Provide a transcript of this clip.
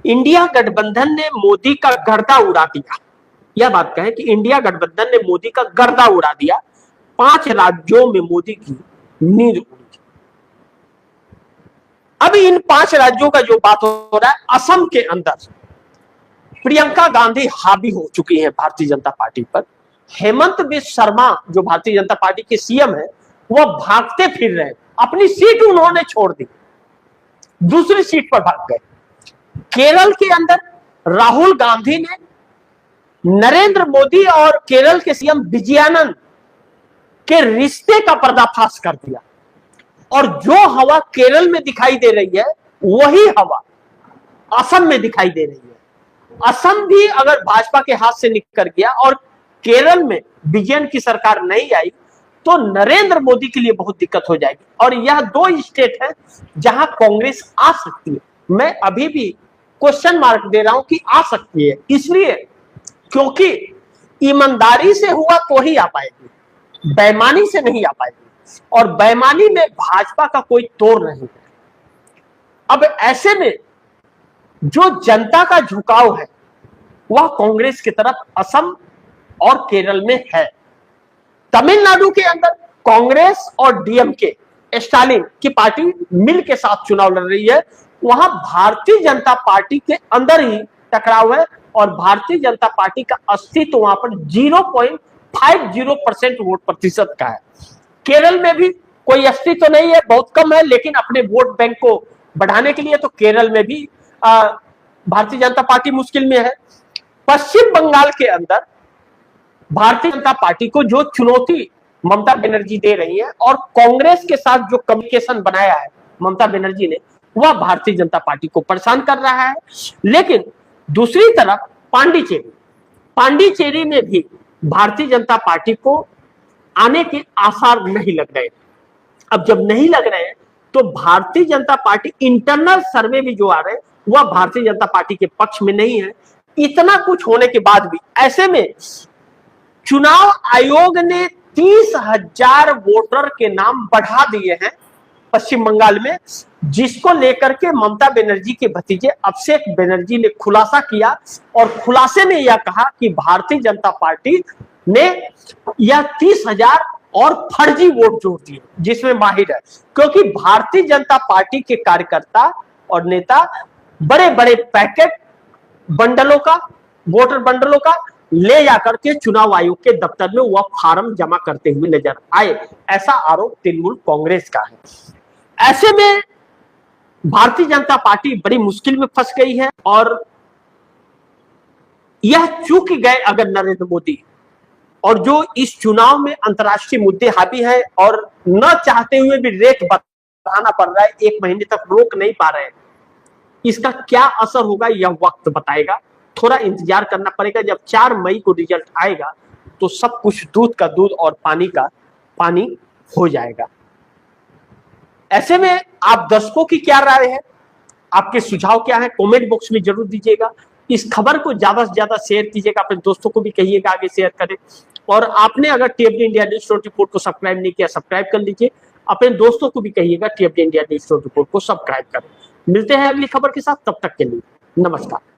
India गठबंधन ने मोदी का गर्दा उड़ा दिया। यह बात कहें कि इंडिया गठबंधन ने मोदी का गर्दा उड़ा दिया। 5 राज्यों में मोदी की नींद उड़ी। अब इन 5 राज्यों का जो बात हो रहा है, असम के अंदर प्रियंका गांधी हावी हो चुकी है भारतीय जनता पार्टी पर। हेमंत बिस्व शर्मा जो भारतीय जनता पार्टी के सीएम है, वह भागते फिर रहे। अपनी सीट उन्होंने छोड़ दी, दूसरी सीट पर भाग गए। केरल के अंदर राहुल गांधी ने नरेंद्र मोदी और केरल के सीएम विजयानंद के रिश्ते का पर्दाफाश कर दिया, और जो हवा केरल में दिखाई दे रही है वही हवा असम में दिखाई दे रही है। असम भी अगर भाजपा के हाथ से निकल गया और केरल में विजयन की सरकार नहीं आई तो नरेंद्र मोदी के लिए बहुत दिक्कत हो जाएगी। और यह 2 स्टेट है जहां कांग्रेस आ सकती है। मैं अभी भी क्वेश्चन मार्क दे रहा हूं कि आ सकती है, इसलिए क्योंकि ईमानदारी से हुआ तो ही आ पाएगी, बेईमानी से नहीं आ पाएगी, और बेईमानी में भाजपा का कोई तोड़ नहीं है। अब ऐसे में जो जनता का झुकाव है वह कांग्रेस की तरफ असम और केरल में है। तमिलनाडु के अंदर कांग्रेस और डीएमके स्टालिन की पार्टी मिल के साथ चुनाव लड़ रही है। वहां भारतीय जनता पार्टी के अंदर ही टकराव है, और भारतीय जनता पार्टी का अस्तित्व वहां पर 0.50% वोट प्रतिशत का है। केरल में भी कोई अस्तित्व नहीं है, बहुत कम है, लेकिन अपने वोट बैंक को बढ़ाने के लिए तो केरल में भी भारतीय जनता पार्टी मुश्किल में है। पश्चिम बंगाल के अंदर भारतीय जनता पार्टी को जो चुनौती ममता बनर्जी दे रही है, और कांग्रेस के साथ जो कम्युनिकेशन बनाया है ममता बनर्जी ने, वह भारतीय जनता पार्टी को परेशान कर रहा है। लेकिन दूसरी तरफ पांडिचेरी में भी भारतीय जनता पार्टी को आने के आसार नहीं लग रहे। अब जब नहीं लग रहे हैं तो भारतीय जनता पार्टी इंटरनल सर्वे भी जो आ रहे हैं वह भारतीय जनता पार्टी के पक्ष में नहीं है। इतना कुछ होने के बाद भी ऐसे में चुनाव आयोग ने 30,000 वोटर के नाम बढ़ा दिए हैं पश्चिम बंगाल में, जिसको लेकर के ममता बनर्जी के भतीजे अभिषेक बनर्जी ने खुलासा किया, और खुलासे में यह कहा कि भारतीय जनता पार्टी ने यह 30,000 और फर्जी वोट जोड़ दिए, जिसमें माहिर है। क्योंकि भारतीय जनता पार्टी के कार्यकर्ता और नेता बड़े बड़े पैकेट बंडलों का, वोटर बंडलों का ले जाकर के चुनाव आयोग के दफ्तर में वह फार्म जमा करते हुए नजर आए, ऐसा आरोप तृणमूल कांग्रेस का है। ऐसे में भारतीय जनता पार्टी बड़ी मुश्किल में फंस गई है, और यह चूक गए अगर नरेंद्र मोदी, और जो इस चुनाव में अंतर्राष्ट्रीय मुद्दे हावी है और न चाहते हुए भी रेट बढ़ाना पड़ रहा है, 1 महीने तक रोक नहीं पा रहे हैं, इसका क्या असर होगा यह वक्त बताएगा। थोड़ा इंतजार करना पड़ेगा। जब 4 मई को रिजल्ट आएगा तो सब कुछ दूध का दूध और पानी का पानी हो जाएगा। ऐसे में आप दर्शकों की क्या राय है, आपके सुझाव क्या है, कमेंट बॉक्स में जरूर दीजिएगा। इस खबर को ज्यादा से ज्यादा शेयर कीजिएगा, अपने दोस्तों को भी कहिएगा आगे शेयर करें। और आपने अगर टीएफडी इंडिया न्यूज़ 24 को सब्सक्राइब नहीं किया, सब्सक्राइब कर लीजिए। अपने दोस्तों को भी कहिएगा टीएफडी इंडिया न्यूज़ 24 को सब्सक्राइब करें। मिलते हैं अगली खबर के साथ, तब तक के लिए नमस्कार।